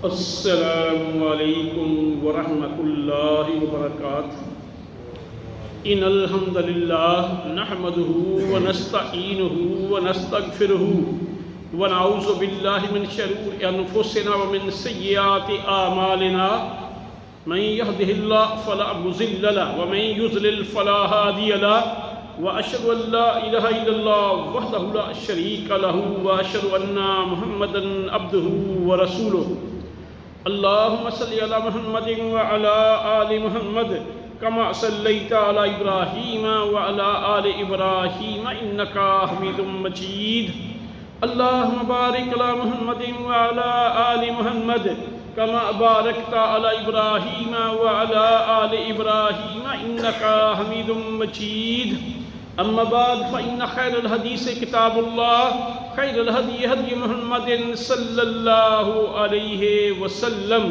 السلام علیکم ورحمۃ اللہ وبرکاتہ۔ ان الحمد للہ نحمده ونستعینه ونستغفره ونعوذ باللہ من شرور انفسنا ومن سیئات اعمالنا من يهده الله فلا مضل له ومن يضلل فلا هادي له واشهد ان لا اله الا الله وحده لا شريك له واشهد ان محمدا عبده ورسوله۔ اللهم صل على محمد وعلى آل محمد كما صليت على إبراهيم وعلى آل إبراهيم إنك حميد مجيد۔ اللهم بارك على محمد وعلى آل محمد كما باركت على إبراهيم وعلى آل إبراهيم إنك حميد مجيد۔ أما بعد فإن خير الحديث كتاب الله خير الهدي هدي محمد صلى الله عليه وسلم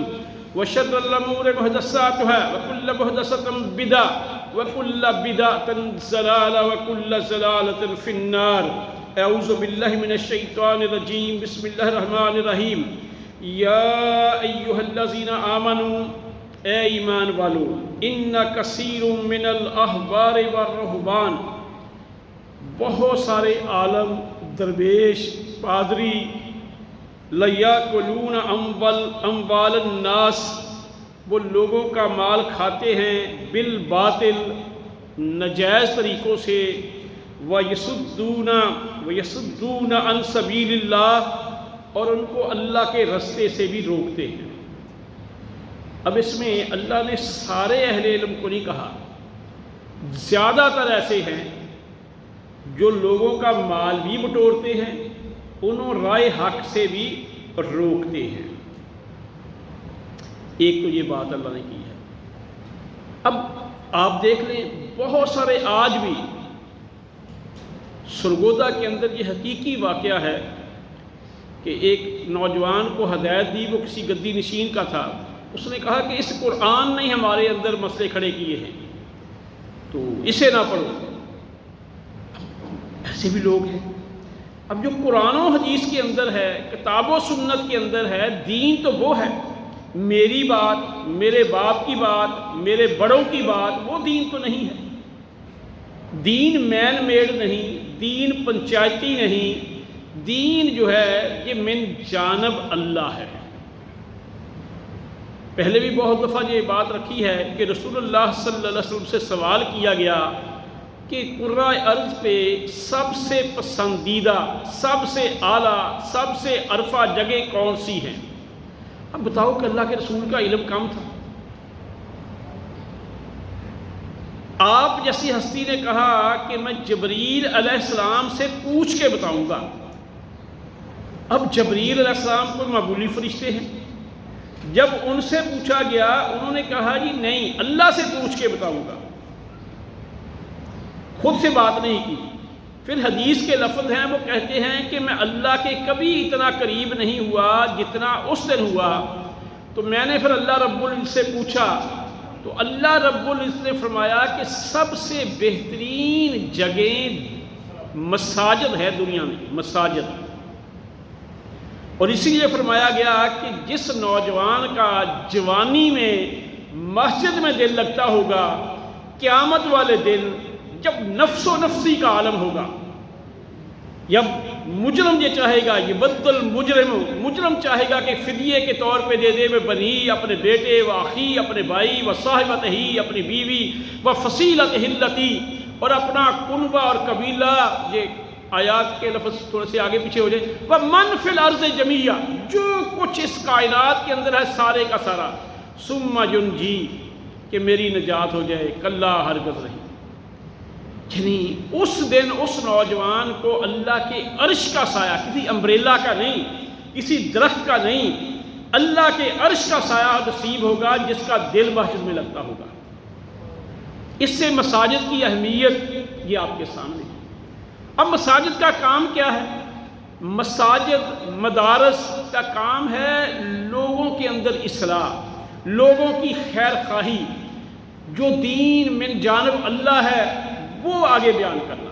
وشر الأمور محدثاتها وكل محدثة بدعة وكل بدعة ضلالة وكل ضلالة في النار۔ أعوذ بالله من الشيطان الرجيم، بسم الله الرحمن الرحيم۔ يا أيها الذين آمنوا، اے ایمان والو، إن كثير من الأحبار والرهبان، بہت سارے عالم، درویش، پادری، لیاکلون اموال الناس، وہ لوگوں کا مال کھاتے ہیں بالباطل، ناجائز طریقوں سے، وَيَصُدُّونَ عَن سَبِيلِ اللَّهِ، اور ان کو اللہ کے رستے سے بھی روکتے ہیں۔ اب اس میں اللہ نے سارے اہل علم کو نہیں کہا، زیادہ تر ایسے ہیں جو لوگوں کا مال بھی بٹورتے ہیں، انہوں رائے حق سے بھی روکتے ہیں۔ ایک تو یہ بات اللہ نے کی ہے۔ اب آپ دیکھ لیں، بہت سارے آج بھی سرگودا کے اندر یہ حقیقی واقعہ ہے کہ ایک نوجوان کو ہدایت دی، وہ کسی گدی نشین کا تھا، اس نے کہا کہ اس قرآن نے ہمارے اندر مسئلے کھڑے کیے ہیں تو اسے نہ پڑھو۔ ایسے بھی لوگ ہیں۔ اب جو قرآن و حدیث کے اندر ہے، کتاب و سنت کے اندر ہے، دین تو وہ ہے، میری بات، میرے باپ کی بات، میرے بڑوں کی بات، وہ دین تو نہیں ہے۔ دین مین میڈ نہیں، دین پنچایتی نہیں، دین جو ہے یہ من جانب اللہ ہے۔ پہلے بھی بہت دفعہ یہ بات رکھی ہے کہ رسول اللہ صلی اللہ علیہ وسلم سے سوال کیا گیا کہ قرۂ ارض پہ سب سے پسندیدہ، سب سے اعلیٰ، سب سے عرفہ جگہ کون سی ہیں؟ اب بتاؤ کہ اللہ کے رسول کا علم کم تھا؟ آپ جیسی ہستی نے کہا کہ میں جبریل علیہ السلام سے پوچھ کے بتاؤں گا۔ اب جبریل علیہ السلام کوئی معمولی فرشتے ہیں؟ جب ان سے پوچھا گیا، انہوں نے کہا جی نہیں، اللہ سے پوچھ کے بتاؤں گا، خود سے بات نہیں کی۔ پھر حدیث کے لفظ ہیں، وہ کہتے ہیں کہ میں اللہ کے کبھی اتنا قریب نہیں ہوا جتنا اس دن ہوا، تو میں نے پھر اللہ رب العزت سے پوچھا، تو اللہ رب العزت نے فرمایا کہ سب سے بہترین جگہ مساجد ہے دنیا میں، مساجد۔ اور اسی لیے فرمایا گیا کہ جس نوجوان کا جوانی میں مسجد میں دل لگتا ہوگا، قیامت والے دن جب نفس و نفسی کا عالم ہوگا، جب مجرم یہ چاہے گا، یہ بدل مجرم چاہے گا کہ فدیے کے طور پہ دے دے، میں بنی، اپنے بیٹے، و اخی، اپنے بھائی، و صاحبت ہی، اپنی بیوی، و فصیلت ہلتی، اور اپنا کنبہ اور قبیلہ، یہ آیات کے لفظ تھوڑے سے آگے پیچھے ہو جائے، وَمَنْ فِي الْأَرْضِ جَمِيعًا، جو کچھ اس کائنات کے اندر ہے سارے کا سارا، ثُمَّ يُنْجِي، کہ میری نجات ہو جائے، کلا ہرگز نہیں۔ یعنی اس دن اس نوجوان کو اللہ کے عرش کا سایہ، کسی امبریلا کا نہیں، کسی درخت کا نہیں، اللہ کے عرش کا سایہ نصیب ہوگا جس کا دل مسجد میں لگتا ہوگا۔ اس سے مساجد کی اہمیت یہ آپ کے سامنے ہے۔ اب مساجد کا کام کیا ہے؟ مساجد، مدارس کا کام ہے لوگوں کے اندر اصلاح، لوگوں کی خیر خواہی، جو دین من جانب اللہ ہے وہ آگے بیان کرنا۔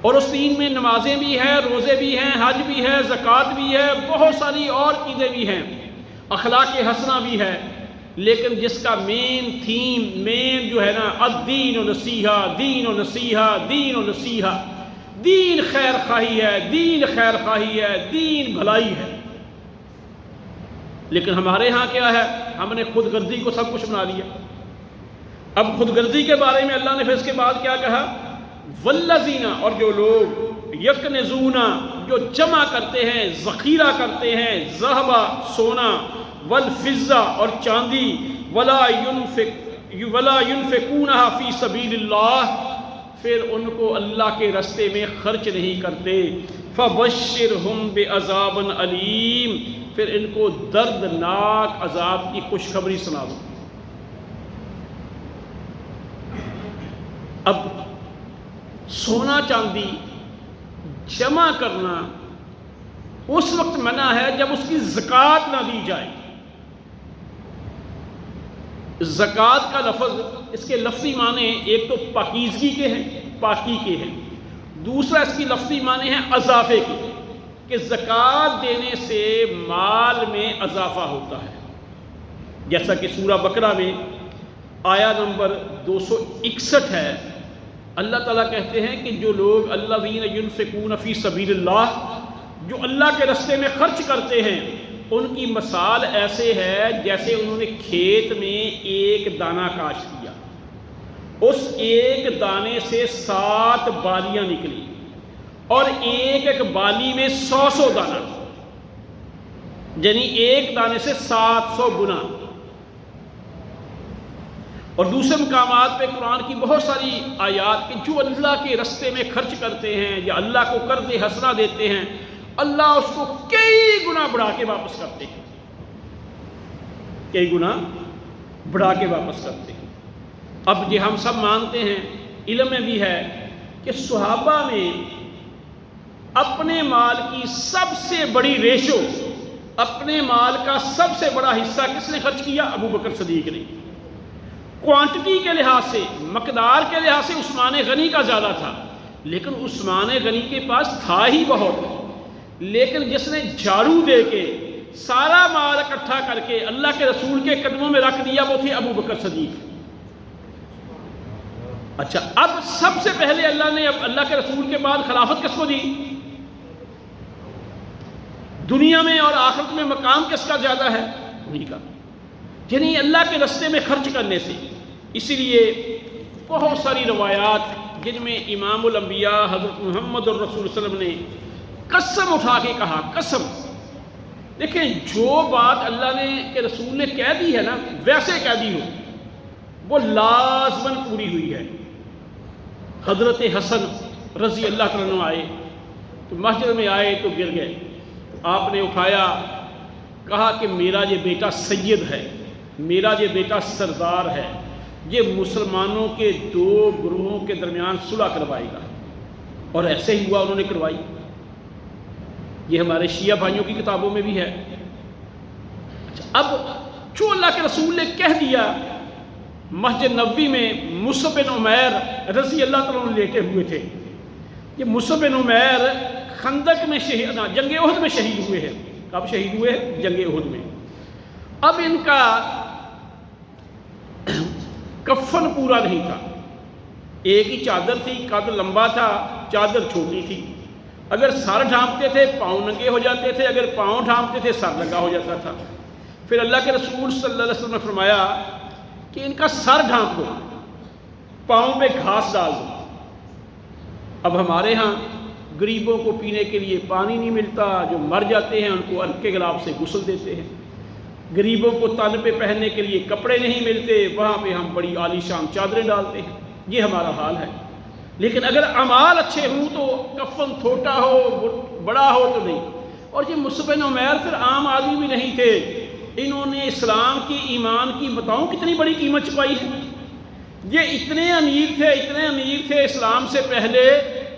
اور اس دین میں نمازیں بھی ہیں، روزے بھی ہیں، حج بھی ہے، زکوٰۃ بھی ہے، بہت ساری اور چیزیں بھی ہیں، اخلاق حسنہ بھی ہے، لیکن جس کا مین جو ہے نا، الدین و نصیحہ، دین و نصیحہ، دین و نصیحہ، دین خیر خواہی ہے، دین خیر خواہی ہے، دین بھلائی ہے۔ لیکن ہمارے ہاں کیا ہے؟ ہم نے خود غرضی کو سب کچھ بنا لیا۔ اب خود غرضی کے بارے میں اللہ نے پھر اس کے بعد کیا کہا؟ والذین، اور جو لوگ یکنزون، جو جمع کرتے ہیں، ذخیرہ کرتے ہیں، ذہب سونا، والفضہ اور چاندی، ولا ينفقونها فی سبیل اللہ، پھر ان کو اللہ کے راستے میں خرچ نہیں کرتے، فبشرہم بعذاب علیم، پھر ان کو دردناک عذاب کی خوشخبری سنا دو۔ اب سونا چاندی جمع کرنا اس وقت منع ہے جب اس کی زکوٰۃ نہ دی جائے۔ زکوٰۃ کا لفظ، اس کے لفظی معنی ایک تو پاکیزگی کے ہیں، پاکی کے ہیں، دوسرا اس کی لفظی معنی ہے اضافے کے، کہ زکوٰۃ دینے سے مال میں اضافہ ہوتا ہے، جیسا کہ سورہ بقرہ میں آیا نمبر 261 ہے۔ اللہ تعالیٰ کہتے ہیں کہ جو لوگ الذین ینفقون فی سبیل اللہ، جو اللہ کے راستے میں خرچ کرتے ہیں، ان کی مثال ایسے ہے جیسے انہوں نے کھیت میں ایک دانہ کاشت کیا، اس ایک دانے سے 7 بالیاں نکلی، اور ایک ایک بالی میں 100 دانہ، یعنی ایک دانے سے 700 گنا۔ اور دوسرے مقامات پہ قرآن کی بہت ساری آیات کہ جو اللہ کے راستے میں خرچ کرتے ہیں یا اللہ کو قرض حسنہ دیتے ہیں، اللہ اس کو کئی گنا بڑھا کے واپس کرتے ہیں، کئی گنا بڑھا کے واپس کرتے ہیں۔ اب یہ ہم سب مانتے ہیں، علم میں بھی ہے کہ صحابہ میں اپنے مال کی سب سے بڑی ریشو، اپنے مال کا سب سے بڑا حصہ کس نے خرچ کیا؟ ابو بکر صدیق نے۔ کوانٹٹی کے لحاظ سے، مقدار کے لحاظ سے عثمان غنی کا زیادہ تھا، لیکن عثمان غنی کے پاس تھا ہی بہت، لیکن جس نے جھاڑو دے کے سارا مال اکٹھا کر کے اللہ کے رسول کے قدموں میں رکھ دیا، وہ تھے ابو بکر صدیق۔ اچھا، اب سب سے پہلے اللہ نے اللہ کے رسول کے بعد خلافت کس کو دی؟ دنیا میں اور آخرت میں مقام کس کا زیادہ ہے؟ انہی کا، یعنی اللہ کے راستے میں خرچ کرنے سے۔ اسی لیے بہت ساری روایات جن میں امام الانبیاء حضرت محمد الرسول صلی اللہ علیہ وسلم نے قسم اٹھا کے کہا، قسم، دیکھیں جو بات اللہ نے کے رسول نے کہہ دی ہے نا، ویسے کہہ دی ہو، وہ لازماً پوری ہوئی ہے۔ حضرت حسن رضی اللہ تعالیٰ عنہ آئے تو مسجد میں آئے تو گر گئے، آپ نے اٹھایا، کہا کہ میرا یہ بیٹا سید ہے، میرا یہ بیٹا سردار ہے، یہ مسلمانوں کے 2 گروہوں کے درمیان صلح کروائے گا، اور ایسے ہی ہوا، انہوں نے کروائی۔ یہ ہمارے شیعہ بھائیوں کی کتابوں میں بھی ہے۔ اچھا، اب جو اللہ کے رسول نے کہہ دیا، مسجد نبوی میں مصعب بن عمیر رضی اللہ تعالیٰ عنہ لیٹے ہوئے تھے۔ یہ مصعب بن عمیر خندق میں جنگ احد میں شہید ہوئے ہیں۔ کب شہید ہوئے ہیں؟ جنگ احد میں۔ اب ان کا کفن پورا نہیں تھا، ایک ہی چادر تھی، قد لمبا تھا، چادر چھوٹی تھی، اگر سر ڈھانپتے تھے پاؤں ننگے ہو جاتے تھے، اگر پاؤں ڈھانپتے تھے سر ننگا ہو جاتا تھا۔ پھر اللہ کے رسول صلی اللہ علیہ وسلم نے فرمایا کہ ان کا سر ڈھانپ دو، پاؤں پہ گھاس ڈال دو۔ اب ہمارے ہاں غریبوں کو پینے کے لیے پانی نہیں ملتا، جو مر جاتے ہیں ان کو عرق کے گلاب سے غسل دیتے ہیں، غریبوں کو تن پہ پہننے کے لیے کپڑے نہیں ملتے، وہاں پہ ہم بڑی عالی شان چادریں ڈالتے ہیں۔ یہ ہمارا حال ہے۔ لیکن اگر اعمال اچھے ہوں تو کفن چھوٹا ہو بڑا ہو تو نہیں۔ اور یہ مصعب بن عمیر پھر عام آدمی بھی نہیں تھے، انہوں نے اسلام کی، ایمان کی بتاؤں کتنی بڑی قیمت چھپائی ہے۔ یہ اتنے امیر تھے اسلام سے پہلے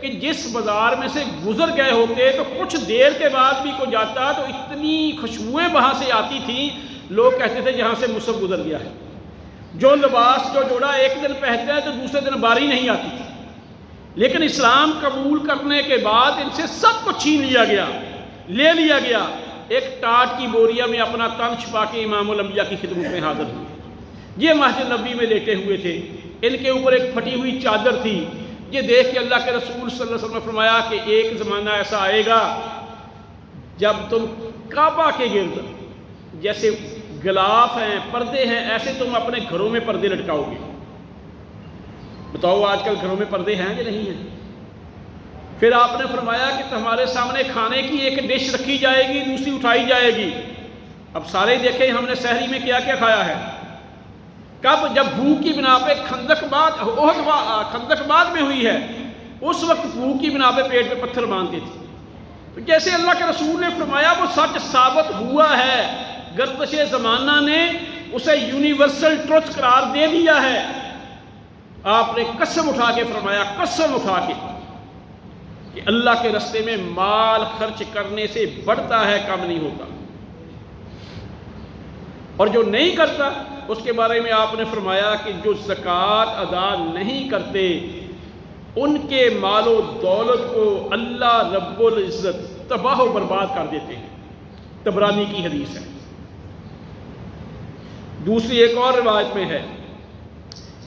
کہ جس بازار میں سے گزر گئے ہوتے تو کچھ دیر کے بعد بھی کوئی جاتا تو اتنی خوشبوئیں وہاں سے آتی تھیں، لوگ کہتے تھے جہاں سے مصعب گزر گیا ہے۔ جو لباس جو جوڑا ایک دن پہنتے ہیں تو دوسرے دن باری نہیں آتی تھی، لیکن اسلام قبول کرنے کے بعد ان سے سب کو چھین لیا گیا، لے لیا گیا۔ ایک ٹاٹ کی بوریا میں اپنا تن چھپا کے امام الانبیاء کی خدمت میں حاضر ہوئے۔ یہ مسجد نبوی میں لیٹے ہوئے تھے، ان کے اوپر ایک پھٹی ہوئی چادر تھی۔ یہ دیکھ کے اللہ کے رسول صلی اللہ علیہ وسلم نے فرمایا کہ ایک زمانہ ایسا آئے گا جب تم کعبہ کے گرد جیسے غلاف ہیں، پردے ہیں، ایسے تم اپنے گھروں میں پردے لٹکاؤ گے۔ بتاؤ آج کل گھروں میں پردے ہیں یا نہیں ہیں؟ پھر آپ نے فرمایا کہ ہمارے سامنے کھانے کی ایک ڈش رکھی جائے گی، دوسری اٹھائی جائے گی۔ اب سارے دیکھیں ہم نے سحری میں کیا کیا کھایا ہے۔ کب؟ جب بھوک کی بنا پہ خندق بعد میں ہوئی ہے، اس وقت بھوک کی بنا پہ پیٹ پہ پتھر باندھتے تھے۔ تو جیسے اللہ کے رسول نے فرمایا وہ سچ ثابت ہوا ہے، گردش زمانہ نے اسے یونیورسل ٹروتھ قرار دے دیا ہے۔ آپ نے قسم اٹھا کے فرمایا، قسم اٹھا کے، کہ اللہ کے راستے میں مال خرچ کرنے سے بڑھتا ہے، کم نہیں ہوتا۔ اور جو نہیں کرتا اس کے بارے میں آپ نے فرمایا کہ جو زکوٰۃ ادا نہیں کرتے ان کے مال و دولت کو اللہ رب العزت تباہ و برباد کر دیتے ہیں۔ طبرانی کی حدیث ہے۔ دوسری ایک اور روایت میں ہے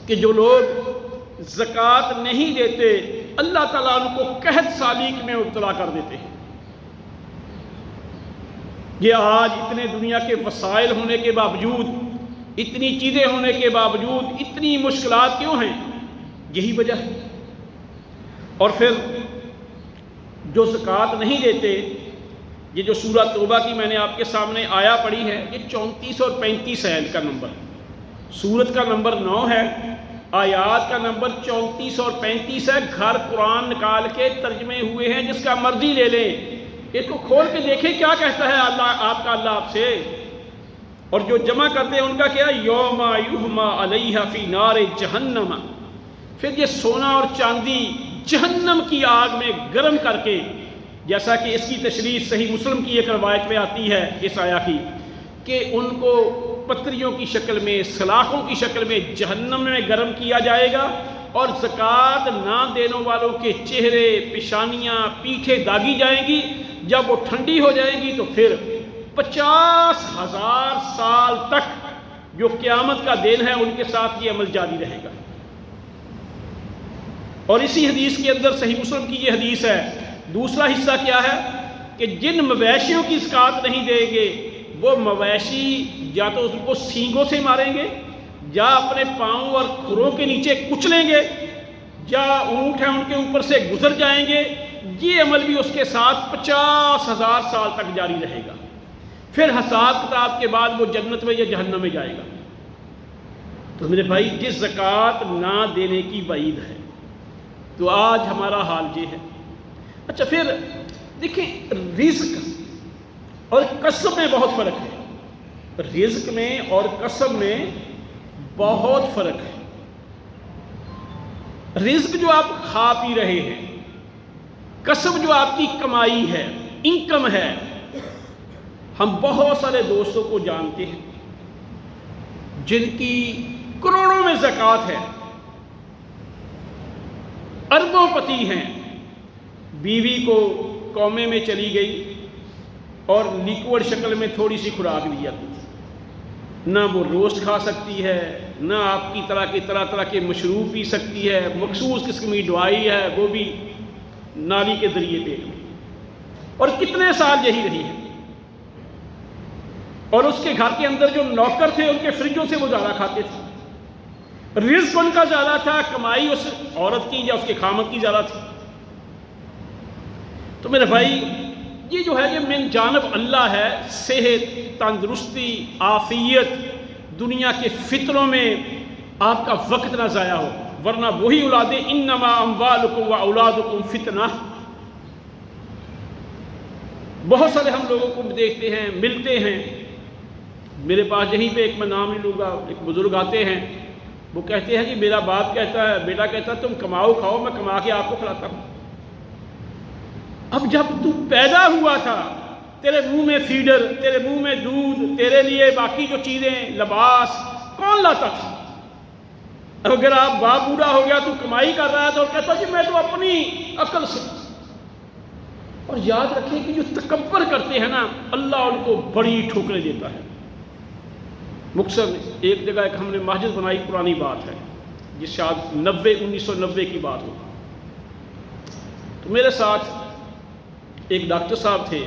کہ جو لوگ زکوٰۃ نہیں دیتے اللہ تعالیٰ ان کو قحط سالیک میں مبتلا کر دیتے ہیں۔ یہ آج اتنے دنیا کے وسائل ہونے کے باوجود، اتنی چیزیں ہونے کے باوجود اتنی مشکلات کیوں ہیں؟ یہی وجہ ہے۔ اور پھر جو زکوٰۃ نہیں دیتے، یہ جو سورہ توبہ کی میں نے آپ کے سامنے آیا پڑھی ہے، یہ 34 اور 35 ہے ان کا نمبر۔ سورت کا نمبر 9 ہے، آیات کا نمبر 34 اور 35 ہے۔ گھر قرآن نکال کے ترجمے ہوئے ہیں، جس کا مرضی لے لیں، اس کو کھول کے دیکھیں کیا کہتا ہے اللہ آپ کا، اللہ آپ سے۔ اور جو جمع کرتے ہیں ان کا کیا؟ یوم یحمى علیہ فی نار جہنم۔ پھر یہ سونا اور چاندی جہنم کی آگ میں گرم کر کے، جیسا کہ اس کی تشریح صحیح مسلم کی ایک روایت میں آتی ہے اس آیا کی، کہ ان کو پتریوں کی شکل میں، سلاخوں کی شکل میں جہنم میں گرم کیا جائے گا، اور زکوٰۃ نہ دینے والوں کے چہرے، پیشانیاں، پیٹھیں داغی جائیں گی۔ جب وہ ٹھنڈی ہو جائیں گی تو پھر 50,000 سال تک جو قیامت کا دن ہے ان کے ساتھ یہ عمل جاری رہے گا۔ اور اسی حدیث کے اندر صحیح مسلم کی یہ حدیث ہے، دوسرا حصہ کیا ہے کہ جن مویشیوں کی زکوٰۃ نہیں دیں گے وہ مویشی یا تو اس کو سینگوں سے ماریں گے، یا اپنے پاؤں اور کھروں کے نیچے کچلیں گے، یا اونٹ ہیں ان کے اوپر سے گزر جائیں گے۔ یہ عمل بھی اس کے ساتھ 50,000 سال تک جاری رہے گا۔ پھر حساب کتاب کے بعد وہ جنت میں یا جہنم میں جائے گا۔ تو میرے بھائی، جس زکوٰۃ نہ دینے کی وعید ہے، تو آج ہمارا حال یہ ہے۔ اچھا، پھر دیکھیں رزق اور کسب میں بہت فرق ہے۔ رزق میں اور کسب میں بہت فرق ہے۔ رزق جو آپ کھا پی رہے ہیں، کسب جو آپ کی کمائی ہے، انکم ہے۔ ہم بہت سارے دوستوں کو جانتے ہیں جن کی کروڑوں میں زکوٰۃ ہے، اربوں پتی ہیں، بیوی کو قومے میں چلی گئی اور لیکوڈ شکل میں تھوڑی سی خوراک دی جاتی تھی۔ نہ وہ روسٹ کھا سکتی ہے، نہ آپ کی طرح کے مشروب پی سکتی ہے، مخصوص قسم کی دوائی ہے وہ بھی نالی کے ذریعے پیٹ میں، اور کتنے سال یہی رہی ہے۔ اور اس کے گھر کے اندر جو نوکر تھے ان کے فریجوں سے وہ زیادہ کھاتے تھے۔ رزق ان کا زیادہ تھا، کمائی اس عورت کی یا اس کے خامد کی زیادہ تھی۔ تو میرے بھائی، یہ جو ہے یہ من جانب اللہ ہے۔ صحت، تندرستی، عافیت، دنیا کے فتنوں میں آپ کا وقت نہ ضائع ہو، ورنہ وہی اولادیں انما اموالکم و اولادکم فتنہ۔ بہت سارے ہم لوگوں کو دیکھتے ہیں، ملتے ہیں، میرے پاس یہیں پہ ایک میں نام نہیں لوں گا، ایک بزرگ آتے ہیں، وہ کہتے ہیں کہ میرا باپ کہتا ہے، بیٹا کہتا ہے تم کماؤ کھاؤ، میں کما کے آپ کو کھلاتا ہوں۔ اب جب تو پیدا ہوا تھا تیرے منہ میں فیڈر، تیرے منہ میں دودھ، تیرے لیے باقی جو چیزیں، لباس کون لاتا تھا؟ اگر آپ باپ بوڑھا ہو گیا تو کمائی کر رہا ہے تو کہتا جی میں تو اپنی عقل سے. اور یاد رکھیں کہ جو تکبر کرتے ہیں نا اللہ ان کو بڑی ٹھوکریں دیتا ہے. مقصد ایک جگہ ایک ہم نے مسجد بنائی، پرانی بات ہے، جس شاید 1990 کی بات ہو. تو میرے ساتھ ایک ڈاکٹر صاحب تھے،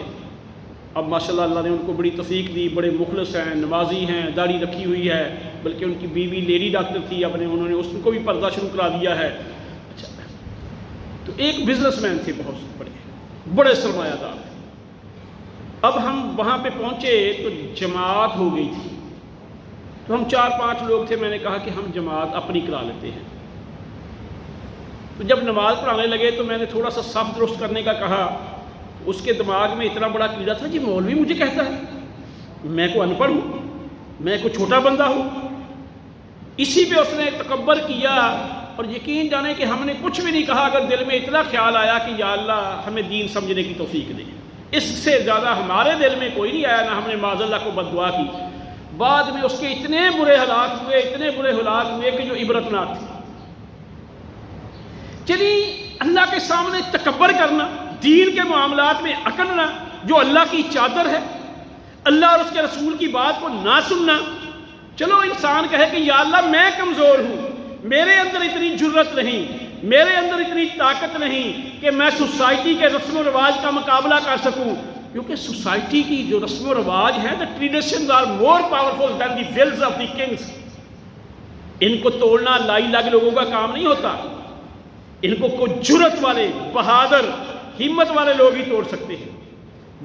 اب ماشاءاللہ اللہ نے ان کو بڑی توفیق دی، بڑے مخلص ہیں، نمازی ہیں، داڑھی رکھی ہوئی ہے، بلکہ ان کی بیوی لیڈی ڈاکٹر تھی، انہوں نے اس کو بھی پردہ شروع کرا دیا ہے. اچھا، تو ایک بزنس مین تھے، بہت بڑے سرمایہ دار. اب ہم وہاں پہ پہنچے تو جماعت ہو گئی تھی، تو ہم 4-5 لوگ تھے. میں نے کہا کہ ہم جماعت اپنی کرا لیتے ہیں. تو جب نماز پڑھانے لگے تو میں نے تھوڑا سا صف درست کرنے کا کہا. اس کے دماغ میں اتنا بڑا کیڑا تھا، جی مولوی مجھے کہتا ہے، میں کو ان پڑھ ہوں، میں کو چھوٹا بندہ ہوں. اسی پہ اس نے تکبر کیا. اور یقین جانے کہ ہم نے کچھ بھی نہیں کہا، اگر دل میں اتنا خیال آیا کہ یا اللہ ہمیں دین سمجھنے کی توفیق دے. اس سے زیادہ ہمارے دل میں کوئی نہیں آیا، نہ ہم نے معاذ اللہ کو بد دعا کی. بعد میں اس کے اتنے برے حالات ہوئے، اتنے برے حالات ہوئے کہ جو عبرتناک تھے. چلیے اللہ کے سامنے تکبر کرنا، دین کے معاملات میں اکڑنا، جو اللہ کی چادر ہے، اللہ اور اس کے رسول کی بات کو نہ سننا. چلو انسان کہے کہ یا اللہ میں کمزور ہوں، میرے اندر اتنی جرت نہیں، میرے اندر اتنی طاقت نہیں کہ میں سوسائٹی کے رسم و رواج کا مقابلہ کر سکوں. کیونکہ سوسائٹی کی جو رسم و رواج ہیں، the traditions are more powerful than the wills of the kings. ان کو توڑنا لائی لاگ لوگوں کا کام نہیں ہوتا. ان کو کوئی جرت والے، بہادر، ہمت والے لوگ ہی توڑ سکتے ہیں.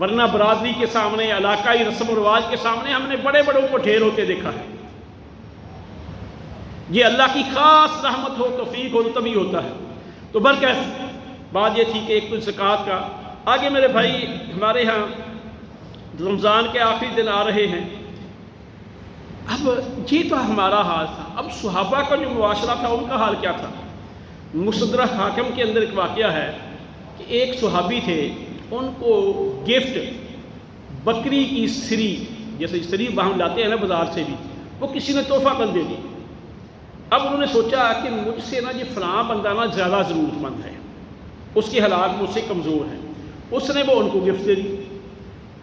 ورنہ برادری کے سامنے، علاقائی رسم و رواج کے سامنے ہم نے بڑے بڑوں کو ڈھیر ہوتے دیکھا ہے. یہ اللہ کی خاص رحمت ہو، توفیق ہو تو تبھی ہوتا ہے. تو برکت بات یہ تھی کہ ایک تو زکوٰۃ کا. آگے میرے بھائی، ہمارے ہاں رمضان کے آخری دن آ رہے ہیں. اب یہ تو ہمارا حال تھا. اب صحابہ کا جو معاشرہ تھا ان کا حال کیا تھا؟ مستدرک حاکم کے اندر ایک واقعہ ہے کہ ایک صحابی تھے، ان کو گفٹ بکری کی سری، جیسے سری وہاں لاتے ہیں نا بازار سے بھی، وہ کسی نے تحفہ کر دے دی. اب انہوں نے سوچا کہ مجھ سے نا یہ فلاں بندہ نا زیادہ ضرورت مند ہے، اس کے حالات مجھ سے کمزور ہیں. اس نے وہ ان کو گفٹ دے دی.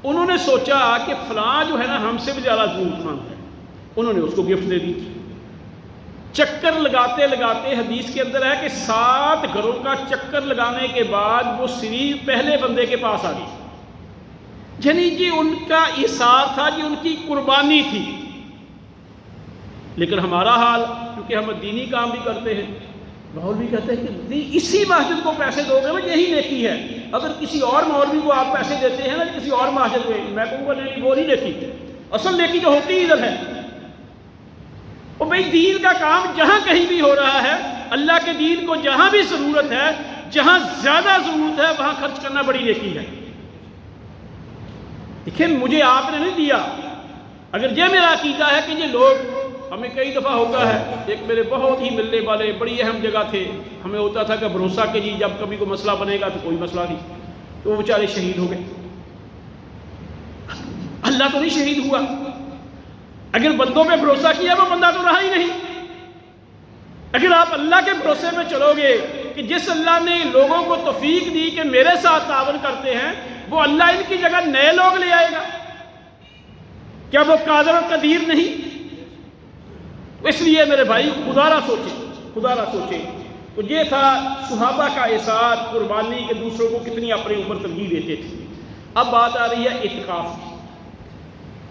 انہوں نے سوچا کہ فلاں جو ہے نا ہم سے بھی زیادہ ضرورت مند ہے، انہوں نے اس کو گفٹ دے دی. چکر لگاتے لگاتے حدیث کے اندر ہے کہ 7 گھروں کا چکر لگانے کے بعد وہ سری پہلے بندے کے پاس آ گئی. یعنی جی ان کا ایثار تھا، جی ان کی قربانی تھی. لیکن ہمارا حال، کیونکہ ہم دینی کام بھی کرتے ہیں، مولوی کہتے ہیں کہ اسی مسجد کو پیسے دو گے نا یہی نیکی ہے. اگر کسی اور مولوی کو آپ پیسے دیتے ہیں نا کسی اور مسجد میں کہوں گا نہیں وہ نہیں نیکی، اصل نیکی جو ہوتی ادھر ہے. اور بھائی دین کا کام جہاں کہیں بھی ہو رہا ہے، اللہ کے دین کو جہاں بھی ضرورت ہے، جہاں زیادہ ضرورت ہے وہاں خرچ کرنا بڑی نیکی ہے. دیکھیں مجھے آپ نے نہیں دیا. اگر یہ میرا عقیدہ ہے کہ یہ لوگ، ہمیں کئی دفعہ ہوتا ہے، ایک میرے بہت ہی ملنے والے بڑی اہم جگہ تھے، ہمیں ہوتا تھا کہ بھروسہ کہ جی جب کبھی کوئی مسئلہ بنے گا تو کوئی مسئلہ نہیں، تو وہ بیچارے شہید ہو گئے. اللہ تو نہیں شہید ہوا. اگر بندوں پہ بھروسہ کیا وہ بندہ تو رہا ہی نہیں. اگر آپ اللہ کے بھروسے میں چلو گے کہ جس اللہ نے لوگوں کو توفیق دی کہ میرے ساتھ تعاون کرتے ہیں، وہ اللہ ان کی جگہ نئے لوگ لے آئے گا. کیا وہ قادر و قدیر نہیں؟ اس لیے میرے بھائی خدا را سوچیں. تو یہ تھا صحابہ کا احساس، قربانی کے دوسروں کو کتنی اپنے اوپر ترجیح دیتے تھے. اب بات آ رہی ہے اعتکاف کی.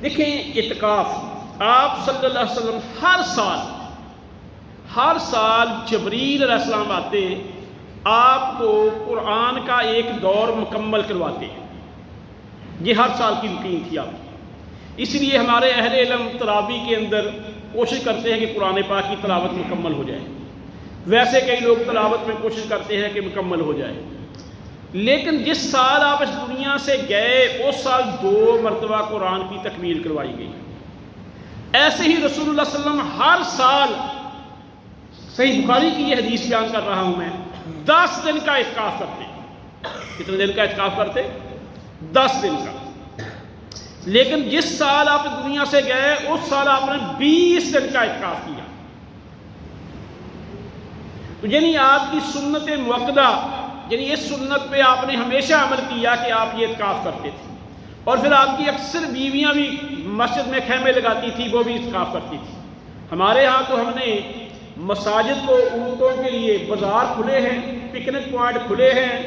دیکھیں اعتکاف، آپ صلی اللہ علیہ وسلم ہر سال جبریل علیہ السلام آتے، آپ کو قرآن کا ایک دور مکمل کرواتے. یہ ہر سال کی روٹین تھی آپ کی. اس لیے ہمارے اہل علم تراویح کے اندر کوشش کرتے ہیں کہ قرآن پاک کی تلاوت مکمل ہو جائے. ویسے کئی لوگ تلاوت میں کوشش کرتے ہیں کہ مکمل ہو جائے. لیکن جس سال آپ اس دنیا سے گئے اس سال 2 مرتبہ قرآن کی تکمیل کروائی گئی. ایسے ہی رسول اللہ صلی اللہ علیہ وسلم ہر سال، صحیح بخاری کی یہ حدیث بیان کر رہا ہوں میں، 10 دن کا اعتکاف کرتے. کتنے دن کا اعتکاف کرتے؟ 10 دن کا. لیکن جس سال آپ دنیا سے گئے اس سال آپ نے 20 دن کا اعتکاف کیا. تو یعنی آپ کی سنت مؤکدہ، یعنی اس سنت پہ آپ نے ہمیشہ عمل کیا کہ آپ یہ اعتکاف کرتے تھے، اور پھر آپ کی اکثر بیویاں بھی مسجد میں خیمے لگاتی تھی، وہ بھی اعتکاف کرتی تھی۔ ہمارے ہاں تو ہم نے مساجد کو عورتوں کے لیے بازار کھلے ہیں، پکنک پوائنٹ کھلے ہیں،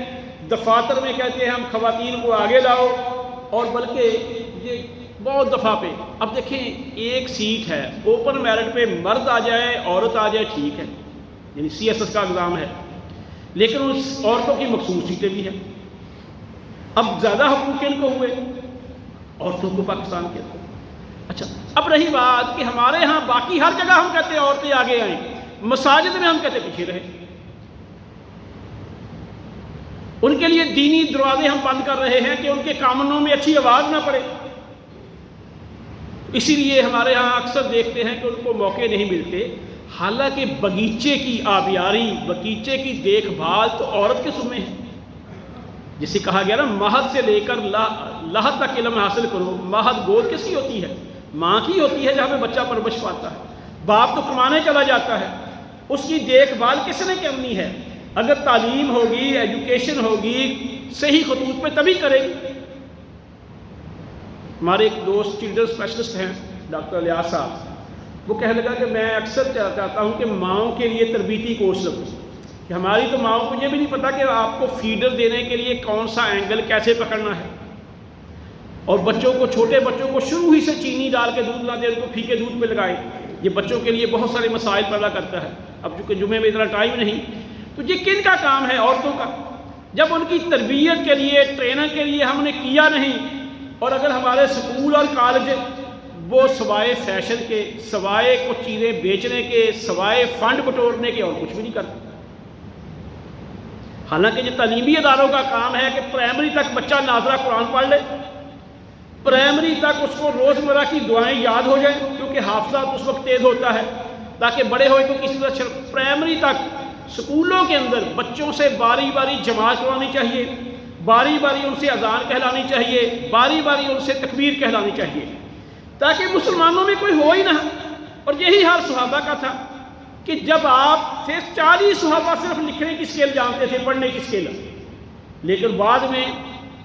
دفاتر میں کہتے ہیں ہم خواتین کو آگے لاؤ، اور بلکہ یہ بہت دفعہ پہ اب دیکھیں ایک سیٹ ہے اوپن میرٹ پہ، مرد آ جائے عورت آ جائے ٹھیک ہے، یعنی CSS کا اگزام ہے، لیکن اس عورتوں کی مخصوص سیٹیں بھی ہیں۔ اب زیادہ حقوق ان کو ہوئے عورتوں کو پاکستان کے اندر۔ اچھا، اب رہی بات کہ ہمارے ہاں باقی ہر جگہ ہم کہتے ہیں عورتیں آگے آئیں، مساجد میں ہم کہتے پیچھے رہے، ان کے لیے دینی دروازے ہم بند کر رہے ہیں کہ ان کے کامنوں میں اچھی آواز نہ پڑے۔ اسی لیے ہمارے ہاں اکثر دیکھتے ہیں کہ ان کو موقع نہیں ملتے، حالانکہ باغیچے کی آبیاری، باغیچے کی دیکھ بھال تو عورت کے ذمہ ہے۔ جسے کہا گیا نا مہد سے لے کر لحد تک علم حاصل کرو۔ مہد گود کس کی ہوتی ہے؟ ماں کی ہوتی ہے، جہاں پہ بچہ پرورش پاتا ہے۔ باپ تو کمانے چلا جاتا ہے، اس کی دیکھ بھال کس نے کرنی ہے؟ اگر تعلیم ہوگی، ایجوکیشن ہوگی صحیح خطوط پہ تبھی کرے گی۔ ہمارے ایک دوست چلڈرن اسپیشلسٹ ہیں ڈاکٹر الیاس صاحب، وہ کہنے لگا کہ میں اکثر چاہتا ہوں کہ ماؤں کے لیے تربیتی کورس لگوں، کہ ہماری تو ماؤں کو یہ بھی نہیں پتہ کہ آپ کو فیڈر دینے کے لیے کون سا اینگل کیسے پکڑنا ہے، اور بچوں کو، چھوٹے بچوں کو شروع ہی سے چینی ڈال کے دودھ نہ دیں، ان کو پھیکے دودھ پہ لگائیں۔ یہ بچوں کے لیے بہت سارے مسائل پیدا کرتا ہے۔ اب چونکہ جمعے میں اتنا ٹائم نہیں، تو یہ کن کا کام ہے؟ عورتوں کا۔ جب ان کی تربیت کے لیے، ٹریننگ کے لیے ہم نے کیا نہیں، اور اگر ہمارے سکول اور کالج وہ سوائے فیشن کے، سوائے کچھ چیزیں بیچنے کے، سوائے فنڈ بٹورنے کے اور کچھ بھی نہیں کرتے۔ حالانکہ یہ تعلیمی اداروں کا کام ہے کہ پرائمری تک بچہ ناظرہ قرآن پڑھ لے، پرائمری تک اس کو روزمرہ کی دعائیں یاد ہو جائیں، کیونکہ حافظہ اس وقت تیز ہوتا ہے، تاکہ بڑے ہوئے کو کسی طرح پرائمری تک سکولوں کے اندر بچوں سے باری باری جماعت کرانی چاہیے، باری باری ان سے اذان کہلانی چاہیے، باری باری ان سے تکبیر کہلانی چاہیے، تاکہ مسلمانوں میں کوئی ہو ہی نہ۔ اور یہی حال صحابہ کا تھا کہ جب آپ تھے 40 صحابہ صرف لکھنے کی اسکیل جانتے تھے، پڑھنے کی اسکیل، لیکن بعد میں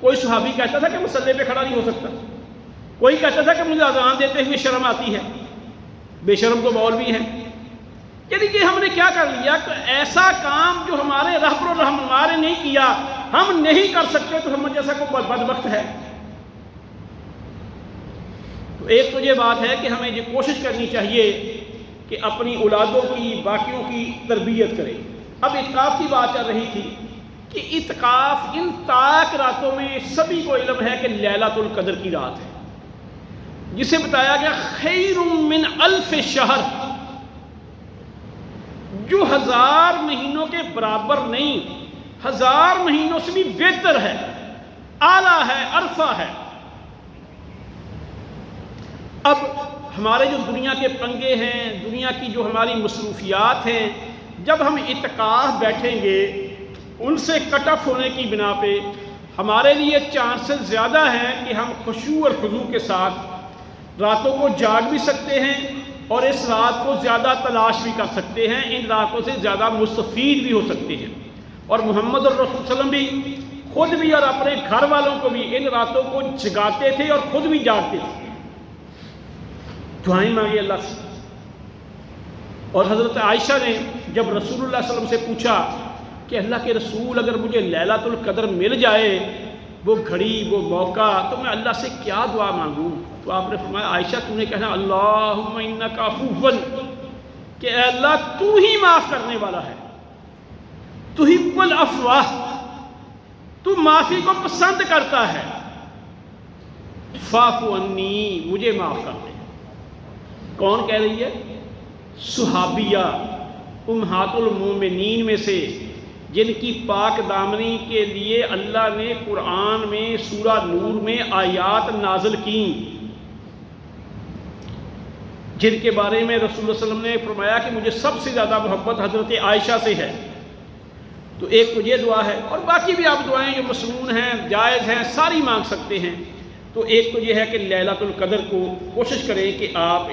کوئی صحابی کہتا تھا کہ مسلح پہ کھڑا نہیں ہو سکتا، کوئی کہتا تھا کہ مجھے اذان دیتے ہوئے شرم آتی ہے، بے شرم تو مولوی ہے۔ یعنی کہ ہم نے کیا کر لیا کہ ایسا کام جو ہمارے رہبر و رہنما نے نہیں کیا، ہم نہیں کر سکتے، تو ہم جیسا کوئی بدبخت ہے۔ تو ایک تو یہ بات ہے کہ ہمیں یہ کوشش کرنی چاہیے کہ اپنی اولادوں کی، باقیوں کی تربیت کریں۔ اب اعتکاف کی بات چل رہی تھی کہ اعتکاف ان تاک راتوں میں سبھی کو علم ہے کہ لیلۃ القدر کی رات ہے، جسے بتایا گیا خیر من الف شہر، جو 1000 مہینوں کے برابر نہیں، 1000 مہینوں سے بھی بہتر ہے، اعلیٰ ہے، عرفہ ہے۔ اب ہمارے جو دنیا کے پنگے ہیں، دنیا کی جو ہماری مصروفیات ہیں، جب ہم اعتکاف بیٹھیں گے، ان سے کٹ آف ہونے کی بنا پہ ہمارے لیے چانسز زیادہ ہیں کہ ہم خشوع اور خضوع کے ساتھ راتوں کو جاگ بھی سکتے ہیں، اور اس رات کو زیادہ تلاش بھی کر سکتے ہیں، ان راتوں سے زیادہ مستفید بھی ہو سکتے ہیں۔ اور محمد الرسول صلی اللہ علیہ وسلم بھی خود بھی اور اپنے گھر والوں کو بھی ان راتوں کو جگاتے تھے اور خود بھی جاگتے تھے، دعائیں مانگی اللہ سے۔ اور حضرت عائشہ نے جب رسول اللہ صلی اللہ علیہ وسلم سے پوچھا کہ اللہ کے رسول، اگر مجھے لیلۃ القدر مل جائے، وہ گھڑی، وہ موقع، تو میں اللہ سے کیا دعا مانگوں؟ تو آپ نے فرمایا عائشہ تو نے کہنا اللہم انک عفو، کہ اے اللہ تو ہی معاف کرنے والا ہے، تحب العفو، تو معافی کو پسند کرتا ہے، فاعف عنی، مجھے معاف کر دے۔ کون کہہ رہی ہے؟ صحابیہ امہات المومنین میں سے، جن کی پاک دامنی کے لیے اللہ نے قرآن میں سورہ نور میں آیات نازل کیں، جن کے بارے میں رسول اللہ صلی اللہ علیہ وسلم نے فرمایا کہ مجھے سب سے زیادہ محبت حضرت عائشہ سے ہے۔ تو ایک تو یہ دعا ہے، اور باقی بھی آپ دعائیں جو مسنون ہیں، جائز ہیں، ساری مانگ سکتے ہیں۔ تو ایک تو یہ ہے کہ لیلۃ القدر کو کوشش کریں کہ آپ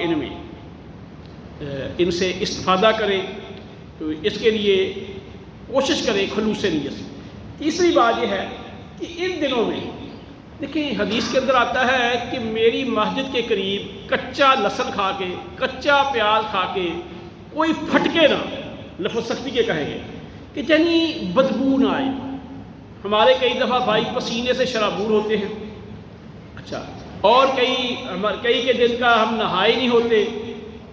ان سے استفادہ کریں۔ تو اس کے لیے کوشش کریں خلوص نیت سے۔ تیسری بات یہ ہے کہ ان دنوں میں دیکھیں حدیث کے اندر آتا ہے کہ میری مسجد کے قریب کچا لہسن کھا کے، کچا پیاز کھا کے کوئی پھٹکے نہ، لفظ سختی کے کہیں گے کہ یعنی بدبو نہ آئے۔ ہمارے کئی دفعہ بھائی پسینے سے شرابور ہوتے ہیں، اچھا، اور کئی کے دن کا ہم نہائے نہیں ہوتے،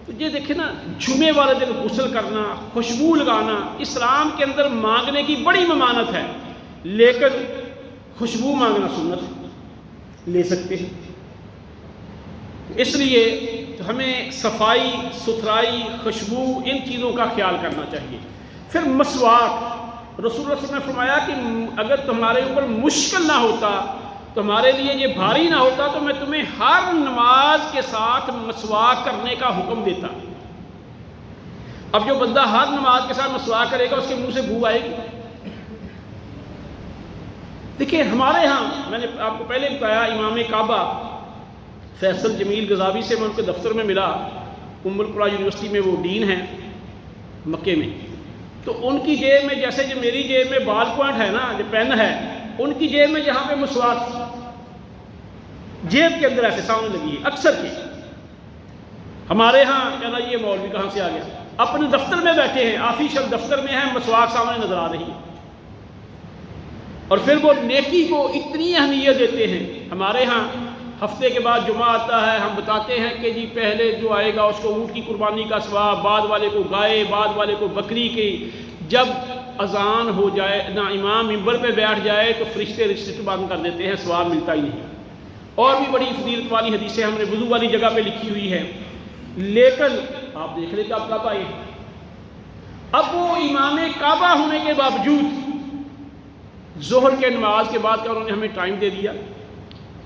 تو یہ دیکھیں نا، جمعے والے دن غسل کرنا، خوشبو لگانا اسلام کے اندر مانگنے کی بڑی ممانت ہے، لیکن خوشبو مانگنا سنت ہے، لے سکتے ہیں۔ اس لیے ہمیں صفائی ستھرائی خوشبو ان چیزوں کا خیال کرنا چاہیے۔ پھر مسواک، رسول اللہ صلی اللہ علیہ وسلم نے فرمایا کہ اگر تمہارے اوپر مشکل نہ ہوتا، تمہارے لیے یہ بھاری نہ ہوتا، تو میں تمہیں ہر نماز کے ساتھ مسواک کرنے کا حکم دیتا۔ اب جو بندہ ہر نماز کے ساتھ مسواک کرے گا اس کے منہ سے بو آئے گی۔ دیکھیں ہمارے ہاں، میں نے آپ کو پہلے بتایا، امام کعبہ فیصل جمیل غزاوی سے میں ان کے دفتر میں ملا، ام القریٰ یونیورسٹی میں وہ ڈین ہیں مکے میں، تو ان کی جیب میں جیسے جو میری جیب میں بال پوائنٹ ہے نا، جو پین ہے، ان کی جیب میں جہاں پہ مسواک جیب کے اندر ایسے سامنے لگی ہے اکثر کی۔ ہمارے ہاں کہنا یہ مولوی کہاں سے آ گیا، اپنے دفتر میں بیٹھے ہیں، آفیشل دفتر میں ہیں، مسواک سامنے نظر آ رہی ہے، اور پھر وہ نیکی کو اتنی اہمیت دیتے ہیں۔ ہمارے ہاں ہفتے کے بعد جمعہ آتا ہے، ہم بتاتے ہیں کہ جی پہلے جو آئے گا اس کو اونٹ کی قربانی کا ثواب، بعد والے کو گائے، بعد والے کو بکری کی۔ جب اذان ہو جائے نہ امام منبر پہ بیٹھ جائے تو فرشتے رشتے بند کر دیتے ہیں، ثواب ملتا ہی نہیں۔ اور بھی بڑی فضیلت والی حدیثیں ہم نے وضو والی جگہ پہ لکھی ہوئی ہے، لیکن آپ دیکھ لیں کہ آپ کعبہ آئے، اب وہ امام کعبہ ہونے کے باوجود ظہر کے نماز کے بعد کا انہوں نے ہمیں ٹائم دے دیا،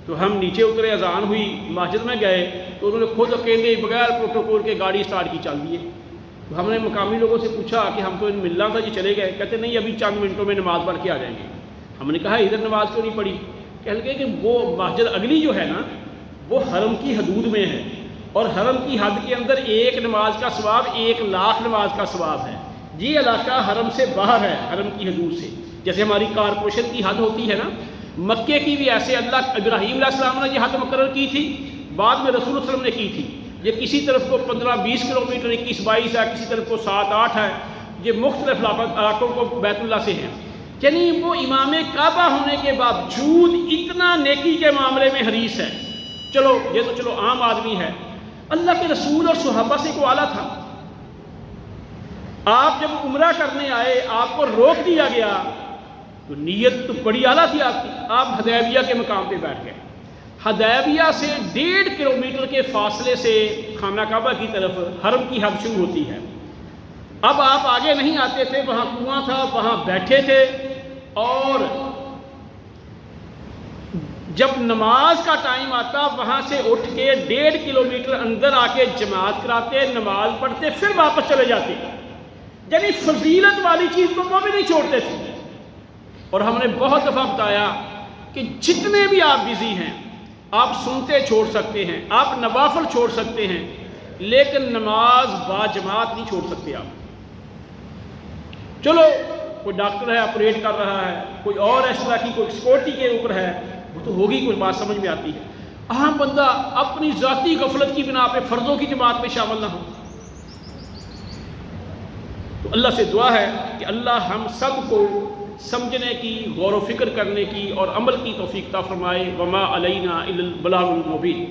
تو ہم نیچے اترے، اذان ہوئی، مسجد میں گئے تو انہوں نے خود اکیلے بغیر پروٹوکول کے گاڑی سٹارٹ کی، چل دیے۔ تو ہم نے مقامی لوگوں سے پوچھا کہ ہم تو ملنا تھا، یہ چلے گئے؟ کہتے نہیں ابھی چند منٹوں میں نماز پڑھ کے آ جائیں گے۔ ہم نے کہا ادھر نماز کیوں نہیں پڑھی؟ کہنے لگے کہ وہ مسجد اگلی جو ہے نا وہ حرم کی حدود میں ہے، اور حرم کی حد کے اندر ایک نماز کا ثواب 1,00,000 نماز کا ثواب ہے۔ یہ علاقہ حرم سے باہر ہے، حرم کی حدود سے، جیسے ہماری کارپوریشن کی حد ہوتی ہے نا، مکے کی بھی ایسے اللہ ابراہیم علیہ السلام نے یہ حد مقرر کی تھی، بعد میں رسول اللہ صلی اللہ علیہ وسلم نے کی تھی۔ یہ کسی طرف کو 15-20 کلومیٹر 21-22 ہے، کسی طرف کو 7-8 ہے، یہ مختلف علاقوں کو بیت اللہ سے ہیں۔ یعنی وہ امام کعبہ ہونے کے باوجود اتنا نیکی کے معاملے میں حریص ہے۔ چلو یہ تو چلو عام آدمی ہے، اللہ کے رسول اور صحابہ سے کو اعلیٰ تھا۔ آپ جب عمرہ کرنے آئے آپ کو روک دیا گیا تو نیت تو بڑی اعلیٰ تھی آپ کی، آپ حدیبیہ کے مقام پہ بیٹھ گئے۔ حدیبیہ سے 1.5 کلومیٹر کے فاصلے سے خانہ کعبہ کی طرف حرم کی حد شروع ہوتی ہے۔ اب آپ آگے نہیں آتے تھے، وہاں کنواں تھا، وہاں بیٹھے تھے، اور جب نماز کا ٹائم آتا وہاں سے اٹھ کے 1.5 کلومیٹر اندر آ کے جماعت کراتے، نماز پڑھتے، پھر واپس چلے جاتے۔ یعنی فضیلت والی چیز کو وہ بھی نہیں چھوڑتے تھے۔ اور ہم نے بہت دفعہ بتایا کہ جتنے بھی آپ بزی ہیں، آپ سنتے چھوڑ سکتے ہیں، آپ نوافل چھوڑ سکتے ہیں، لیکن نماز با جماعت نہیں چھوڑ سکتے آپ۔ چلو کوئی ڈاکٹر ہے آپریٹ کر رہا ہے، کوئی اور اس طرح کی کوئی سیکورٹی کے اوپر ہے، وہ تو ہوگی، کوئی بات سمجھ میں آتی ہے۔ عام بندہ اپنی ذاتی غفلت کی بنا پہ فرضوں کی جماعت میں شامل نہ ہو۔ تو اللہ سے دعا ہے کہ اللہ ہم سب کو سمجھنے کی، غور و فکر کرنے کی اور عمل کی توفیق عطا فرمائے۔ وما علینا الا البلاغ المبین۔